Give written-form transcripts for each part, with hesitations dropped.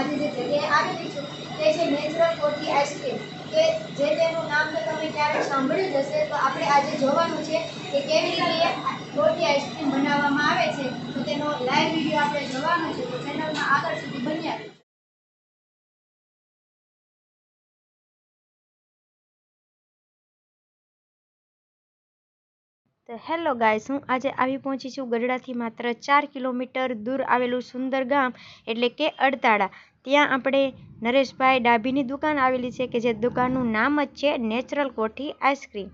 આજે જે જગ્યાએ આવેલી છું તે છે નેચરલ કોઠી આઈસ્ક્રીમ, કે જેનું નામ તો તમે ક્યારેક સાંભળ્યું જ હશે. તો આપણે આજે જોવાનું છે કે કેવી રીતે કોઠી આઈસ્ક્રીમ બનાવવામાં આવે છે. તો તેનો લાઈવ વિડીયો આપણે જોવાનો છે, તો ચેનલમાં આગળ સુધી બન્યા રહેજો. તો હેલો ગાઈસ, હું આજે આવી પહોંચી છું ગઢડાથી માત્ર 4 કિલોમીટર દૂર આવેલું સુંદર ગામ એટલે કે અડતાળા. ત્યાં આપણે નરેશભાઈ ડાભીની દુકાન આવેલી છે, કે જે દુકાનનું નામ જ છે નેચરલ કોઠી આઈસ્ક્રીમ.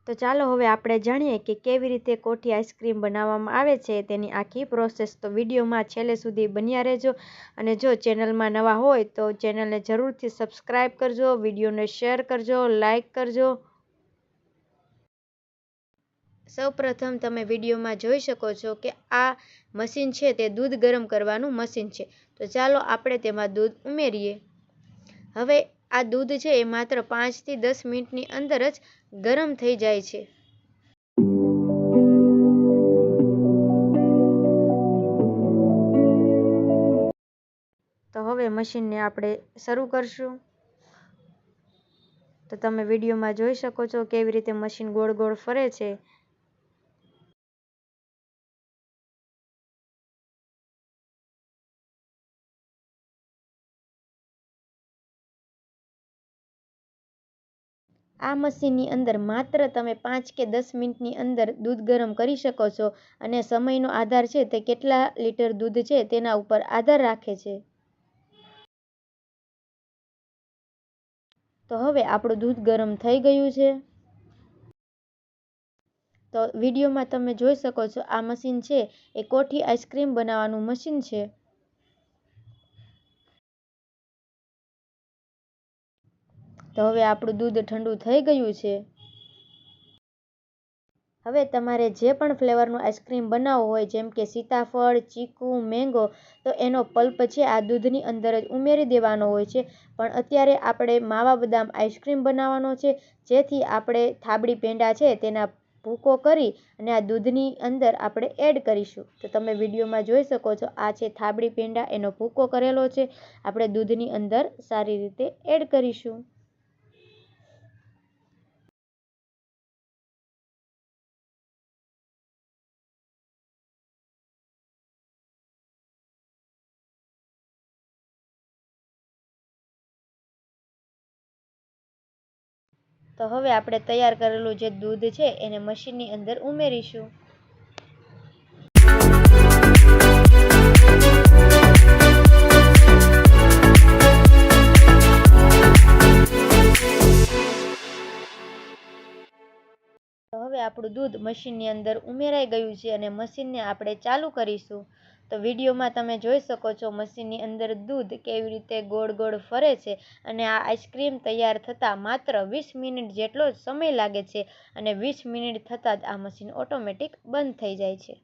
તો ચાલો હવે આપણે જાણીએ કે કેવી રીતે કોઠી આઈસ્ક્રીમ બનાવવામાં આવે છે, તેની આખી પ્રોસેસ. તો વિડીયોમાં છેલ્લે સુધી બન્યા રહેજો, અને જો ચેનલમાં નવા હોય તો ચેનલને જરૂરથી સબસ્ક્રાઈબ કરજો, વિડીયોને શેર કરજો, લાઈક કરજો. સૌપ્રથમ તમે વિડીયોમાં જોઈ શકો છો કે આ મશીન છે તે દૂધ ગરમ કરવાનું મશીન છે. તો ચાલો આપણે તેમાં દૂધ ઉમેરીએ. હવે આ દૂધ છે એ માત્ર 5 થી 10 મિનિટની અંદર જ ગરમ થઈ જાય છે. તો હવે મશીનને આપણે શરૂ કરશું. તો તમે વિડીયોમાં જોઈ શકો છો કેવી રીતે મશીન ગોળ ગોળ ફરે છે. આ મશીનની અંદર માત્ર તમે 5 કે 10 મિનિટની અંદર દૂધ ગરમ કરી શકો છો, અને સમયનો આધાર છે તે કેટલા લીટર દૂધ છે તેના ઉપર આધાર રાખે છે. તો હવે આપણું દૂધ ગરમ થઈ ગયું છે. તો વિડીયોમાં તમે જોઈ શકો છો આ મશીન છે એ કોઠી આઈસ્ક્રીમ બનાવવાનું મશીન છે. તો હવે આપણું દૂધ ઠંડુ થઈ ગયું છે. હવે તમારે જે પણ ફ્લેવરનું આઈસ્ક્રીમ બનાવવું હોય, જેમ કે સીતાફળ, ચીકુ, મેંગો, તો એનો પલ્પ છે આ દૂધની અંદર જ ઉમેરી દેવાનો હોય છે. પણ અત્યારે આપણે માવા બદામ આઈસ્ક્રીમ બનાવવાનો છે, જેથી આપણે થાબડી પેંડા છે તેના ભૂકો કરી અને આ દૂધની અંદર આપણે એડ કરીશું. તો તમે વિડીયોમાં જોઈ શકો છો આ છે થાબડી પેંડા, એનો ભૂકો કરેલો છે, આપણે દૂધની અંદર સારી રીતે એડ કરીશું. તો હવે આપણે તૈયાર કરેલું જે દૂધ છે એને મશીનની અંદર ઉમેરીશું. તો હવે આપણું દૂધ મશીનની અંદર ઉમેરાઈ ગયું છે, અને મશીનને આપણે ચાલુ કરીશું. તો વિડીયોમાં તમે જોઈ શકો છો મશીનની અંદર દૂધ કેવી રીતે ગોળ ગોળ ફરે છે, અને આ આઈસ્ક્રીમ તૈયાર થતાં માત્ર 20 મિનિટ જેટલો જ સમય લાગે છે, અને 20 મિનિટ થતાં જ આ મશીન ઓટોમેટિક બંધ થઈ જાય છે.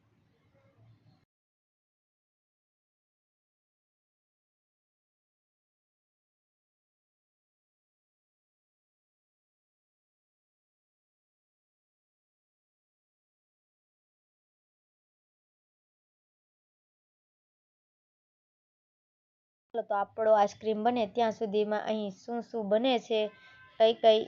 તો આપણો આઈસ્ક્રીમ બને ત્યાં સુધીમાં અહીં શું શું બને છે, કઈ કઈ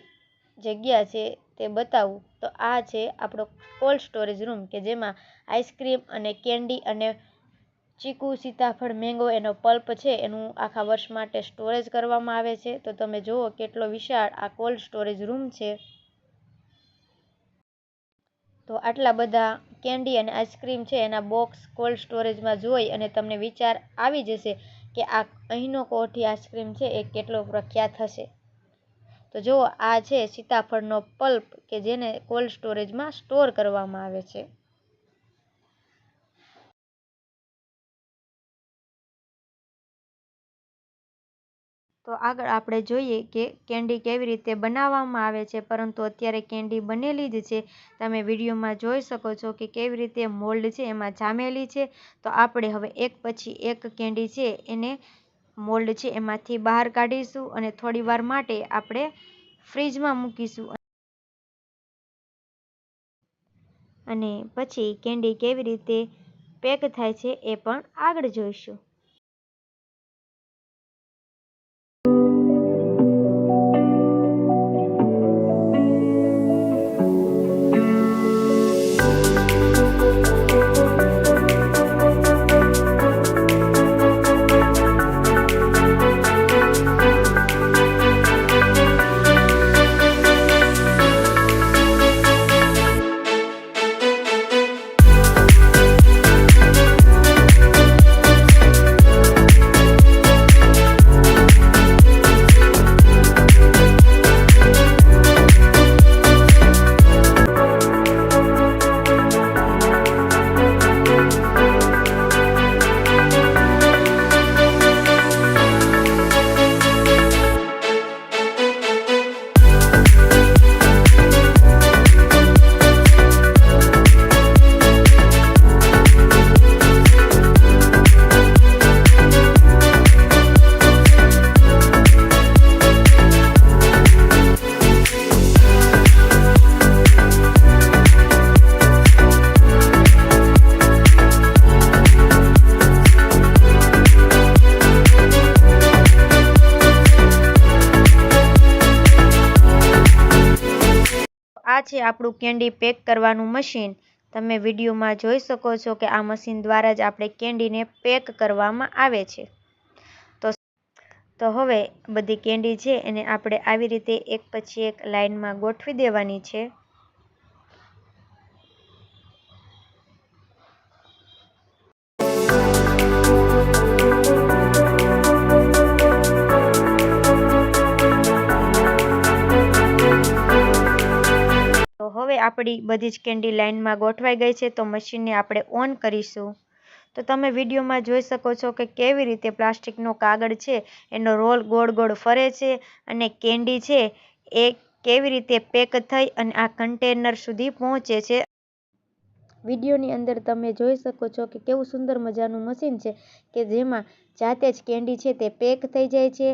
જગ્યા છે તે બતાવું. તો આ છે આપણો કોલ્ડ સ્ટોરેજ રૂમ, કે જેમાં આઈસ્ક્રીમ અને કેન્ડી અને ચીકુ, સીતાફળ, મેંગો એનો પલ્પ છે એનું આખા વર્ષ માટે સ્ટોરેજ કરવામાં આવે છે. તો તમે જુઓ કેટલો વિશાળ આ કોલ્ડ સ્ટોરેજ રૂમ છે. તો આટલા બધા કેન્ડી અને આઈસ્ક્રીમ છે એના બોક્સ કોલ્ડ સ્ટોરેજમાં જોઈ અને તમને વિચાર આવી જશે કે આ અહીંનો કોઠી આઈસ્ક્રીમ છે એ કેટલો પ્રખ્યાત હશે. તો જુઓ આ છે સીતાફળનો પલ્પ, કે જેને કોલ્ડ સ્ટોરેજમાં સ્ટોર કરવામાં આવે છે. તો આગળ આપણે જોઈએ કે કેન્ડી કેવી રીતે બનાવવામાં આવે છે, પરંતુ અત્યારે કેન્ડી બનેલી જ છે. તમે વિડીયોમાં જોઈ શકો છો કે કેવી રીતે મોલ્ડ છે એમાં જામેલી છે. તો આપણે હવે એક પછી એક કેન્ડી છે એને મોલ્ડ છે એમાંથી બહાર કાઢીશું, અને થોડી વાર માટે આપણે ફ્રીજમાં મૂકીશું, અને પછી કેન્ડી કેવી રીતે પેક થાય છે એ પણ આગળ જોઈશું. આ છે આપણું કેન્ડી પેક કરવાનું મશીન. તમે વિડીયોમાં જોઈ શકો છો કે આ મશીન દ્વારા જ આપણે કેન્ડીને પેક કરવામાં આવે છે. તો હવે બધી કેન્ડી છે એને આપણે આવી રીતે એક પછી એક લાઈનમાં ગોઠવી દેવાની છે. તો હવે આપણી બધી જ કેન્ડી લાઈનમાં ગોઠવાઈ ગઈ છે. તો મશીનને આપણે ઓન કરીશું. તો તમે વિડીયોમાં જોઈ શકો છો કે કેવી રીતે પ્લાસ્ટિકનો કાગળ છે એનો રોલ ગોળ ગોળ ફરે છે અને કેન્ડી છે એ કેવી રીતે પેક થઈ અને આ કન્ટેનર સુધી પહોંચે છે. વિડીયોની અંદર તમે જોઈ શકો છો કે કેવું સુંદર મજાનું મશીન છે કે જેમાં જાતે જ કેન્ડી છે તે પેક થઈ જાય છે,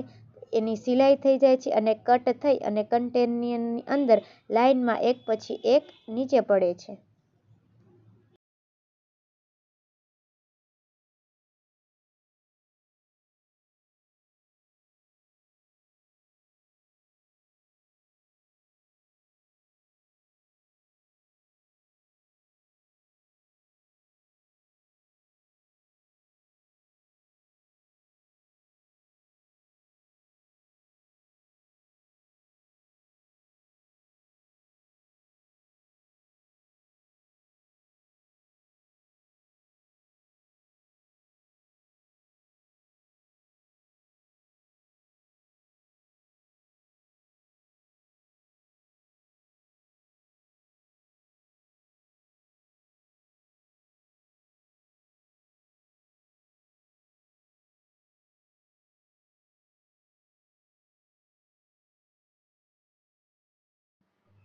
એની સિલાઈ થઈ જાય છે અને કટ થઈ અને કન્ટેનરની અંદર લાઈનમાં એક પછી એક નીચે પડે છે.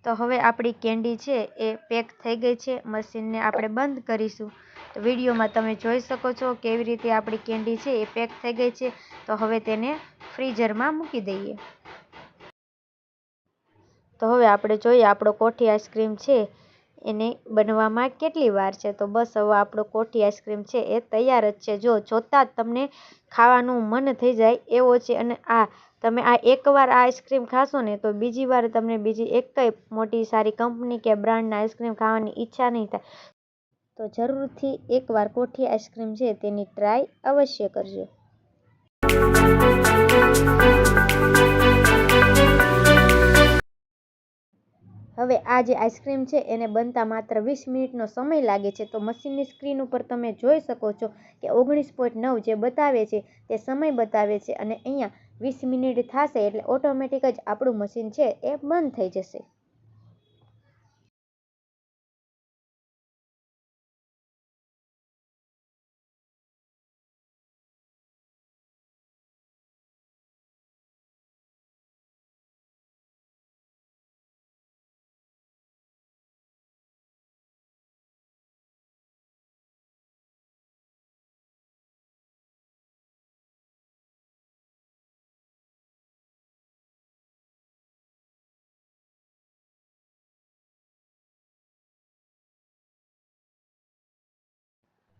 તો હવે આપણી કેન્ડી છે એ પેક થઈ ગઈ છે. મશીનને આપણે બંધ કરીશું. તો વિડીયોમાં તમે જોઈ શકો છો કેવી રીતે આપણી કેન્ડી છે એ પેક થઈ ગઈ છે. તો હવે તેને ફ્રીઝરમાં મૂકી દઈએ. તો હવે આપણે જોઈએ આપણો કોઠી આઈસ્ક્રીમ છે એને બનવામાં કેટલી વાર છે. તો બસ હવે આપણો કોઠી આઈસ્ક્રીમ છે એ તૈયાર જ છે. જોતાં જ તમને ખાવાનું મન થઈ જાય એવો છે. અને તમે એકવાર આ આઈસ્ક્રીમ ખાશો ને તો બીજી વાર તમને બીજી એકય મોટી સારી કંપની કે બ્રાન્ડના આઈસ્ક્રીમ ખાવાની ઈચ્છા નહીં થાય. તો જરૂરથી એકવાર કોઠી આઈસ્ક્રીમ છે તેની ટ્રાય અવશ્ય કરજો. હવે આ જે આઈસ્ક્રીમ છે એને બનતા માત્ર 20 મિનિટનો સમય લાગે છે. તો મશીનની સ્ક્રીન ઉપર તમે જોઈ શકો છો કે 19.9 જે બતાવે છે તે સમય બતાવે છે અને અહીંયા 20 મિનિટ થશે એટલે ઓટોમેટિક જ આપણું મશીન છે એ બંધ થઈ જશે.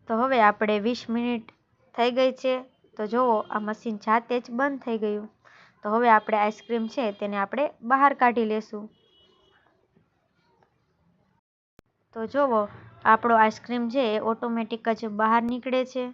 તો હવે આપણે 20 મિનિટ થઈ ગઈ છે. તો જુઓ આ મશીન જાતે જ બંધ થઈ ગયું. તો હવે આપણે આઈસ્ક્રીમ છે તેને આપણે બહાર કાઢી લેશું. તો જુઓ આપણો આઈસ્ક્રીમ છે એ ઓટોમેટિક જ બહાર નીકળે છે.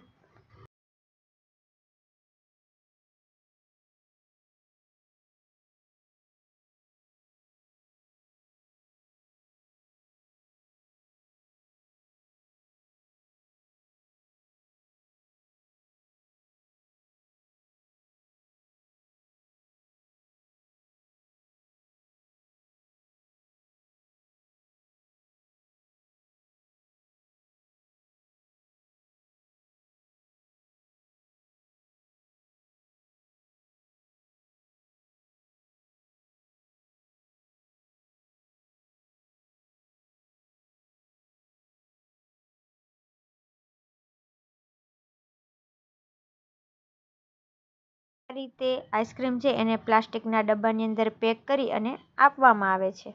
આ રીતે આઈસ્ક્રીમ છે એને પ્લાસ્ટિકના ડબ્બાની અંદર પેક કરી અને આપવામાં આવે છે.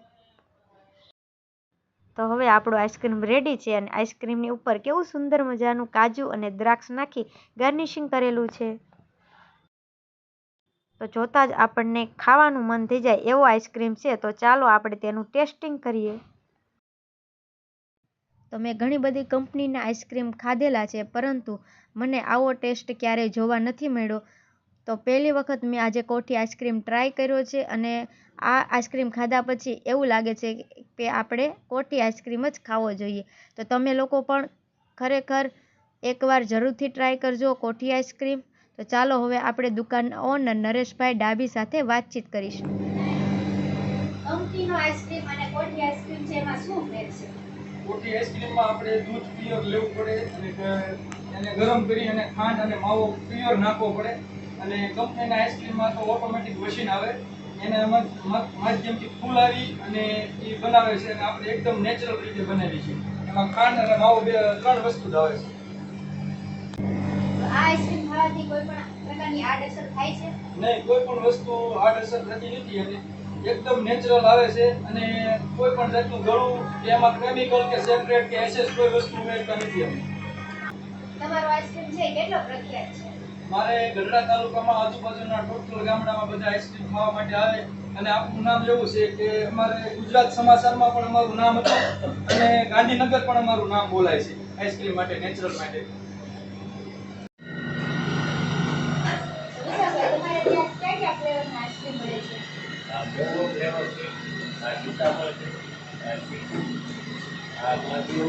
તો હવે આપણું આઈસ્ક્રીમ રેડી છે અને આઈસ્ક્રીમની ઉપર કેવું સુંદર મજાનું કાજુ અને દ્રાક્ષ નાખી ગાર્નિશિંગ કરેલું છે. તો જોતાં જ આપણને ખાવાનું મન થઈ જાય એવો આઈસ્ક્રીમ છે. તો ચાલો આપણે તેનું ટેસ્ટિંગ કરીએ. તો મેં ઘણી બધી કંપનીના આઈસ્ક્રીમ ખાધેલા છે, પરંતુ મને આવો ટેસ્ટ ક્યારેય જોવા નથી મળ્યો. તો પહેલી વખત મેં આજે કોઠી આઈસ્ક્રીમ ટ્રાય કર્યો છે અને આ આઈસ્ક્રીમ ખાધા પછી એવું લાગે છે કે આપણે કોઠી આઈસ્ક્રીમ જ ખાવો જોઈએ. તો તમે લોકો પણ ખરેખર એકવાર જરૂરથી ટ્રાય કરજો કોઠી આઈસ્ક્રીમ. તો ચાલો હવે આપણે દુકાનના ઓનર નરેશભાઈ ડાભી સાથે વાતચીત કરીશું. કંપનીનો આઈસ્ક્રીમ અને કોઠી આઈસ્ક્રીમ છે, એમાં શું ફેર છે? કોઠી આઈસ્ક્રીમમાં આપણે દૂધ પ્યોર લેવું પડે અને એને ગરમ કરી અને ખાંડ અને માવો પ્યોર નાખવો પડે. અને કંપનીના આઈસ્ક્રીમમાં તો ઓટોમેટિક મશીન આવે, એના માધ્યમથી ફૂલાવી અને એ બનાવે છે અને આપણે એકદમ નેચરલ રીતે બનાવી છે. એમાં ખાંડ અને માવો 3 વસ્તુ જ આવે છે. તો આ આઈસ્ક્રીમ ખાવાથી કોઈ પણ પ્રકારની આડઅસર થાય છે? નહીં, કોઈ પણ વસ્તુ આડઅસર થતી નથી અને એકદમ નેચરલ આવે છે અને કોઈ પણ જાતનું ગળું એમાં કેમિકલ કે સેપરેટ કે એસેસ કોઈ વસ્તુ ઉમેરતા નથી અમે. તમારો આઈસ્ક્રીમ છે એ કેટલો પ્રખ્યાત છે? મારે ગઢડા તાલુકામાં આજુબાજુના ટોટલ ગામડામાં બધા આઈસ્ક્રીમ ખાવા માટે આવે અને આપણું નામ એવું છે કે અમારે ગુજરાત સમાચારમાં પણ અમારું નામ હતું અને ગાંધીનગર પણ અમારું નામ બોલાય છે આઈસ્ક્રીમ માટે, નેચરલ માટે. તમારે ત્યાં કયા ફ્લેવરના આઈસ્ક્રીમ મળે છે? મેંગો ફ્લેવર છે, સીતાફળ છે, ચીકુ, કાજુ,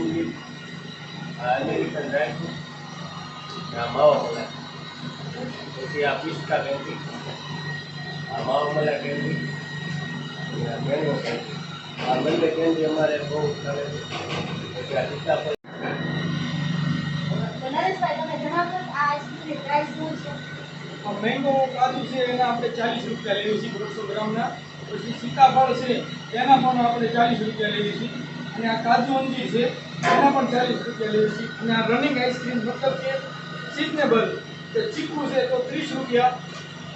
અમેરિકન ડ્રાયફ્રૂટ, માવા મલાઈ, પછી પિસ્તા કેન્ડી, માવા મલાઈ કેન્ડી, મેંગો કેન્ડી. બંને કેન્ડી અમારે બહુ ચાલે છે. પછી સીતાફળ. તો નરેશભાઈ, તમે જણાવશો કે આ આઈસ્ક્રીમની પ્રાઇસ શું છે? મેંગો કાજુ છે એના આપણે 40 રૂપિયા લેવી છે 200 ગ્રામના. પછી સીતાફળ છે એના પણ આપણે 40 રૂપિયા લેવી છે અને આ કાજુ અંજીર છે એના પણ 40 રૂપિયા લેવી છે. અને આ રનિંગ આઈસ્ક્રીમ મતલબ કે સિઝનેબલ કે ચીકુ છે તો 30 રૂપિયા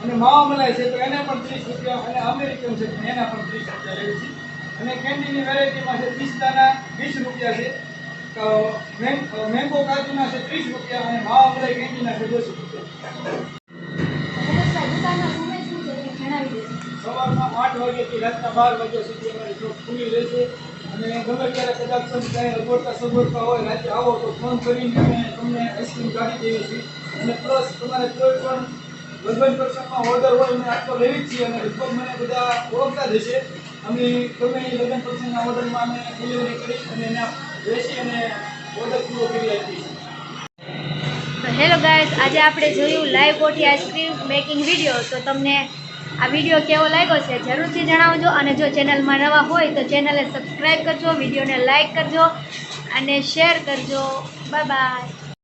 અને માવા મલાઈ છે તો એને પણ 30 રૂપિયા અને અમેરિકન છે તો એના પણ 30 રૂપિયા લેવી છે. અને કેન્ડીની વેરાયટીમાં છે પિસ્તાના 20 રૂપિયા છે, મેંગો કાજુના છે 30 રૂપિયા અને માવા મલાઈ કેન્ડીના છે 200 રૂપિયા. નરેશભાઈ, દુકાનનો સમય શું છે એ જણાવી દેજો. સવારના 8 વાગ્યાથી રાતના 12 વાગ્યા સુધી અમારી શોપ ખુલ્લી રહેશે અને ગમે ત્યારે કદાચ તમે કાંઈ અગવડતા હોય રાતે આવો તો ફોન કરીને અમે તમને આઈસ્ક્રીમ કાઢી દઈએ છીએ. અને પ્લસ તમારે કોઈ પણ લગ્ન પ્રસંગમાં ઓર્ડર હોય અમે આટલો લેવી જ છીએ અને લગભગ મને બધા ઓળખતા જ હશે. અમે ગમે એ લગ્ન પ્રસંગના ઓર્ડરમાં અમે ડિલિવરી કરી અને એના બેસી અને ઓર્ડર પૂરો કરી આપીએ છીએ. તો હેલો ગાઈસ, આજે આપણે જોયું લાઈવ કોઠી આઈસ્ક્રીમ મેકિંગ વિડીયો. તો તમને આ વિડીયો કેવો લાગ્યો છે જરૂરથી જણાવજો અને જો ચેનલમાં નવા હોય તો ચેનલને સબસ્ક્રાઈબ કરજો, વિડીયોને લાઈક કરજો અને શેર કરજો. Bye bye.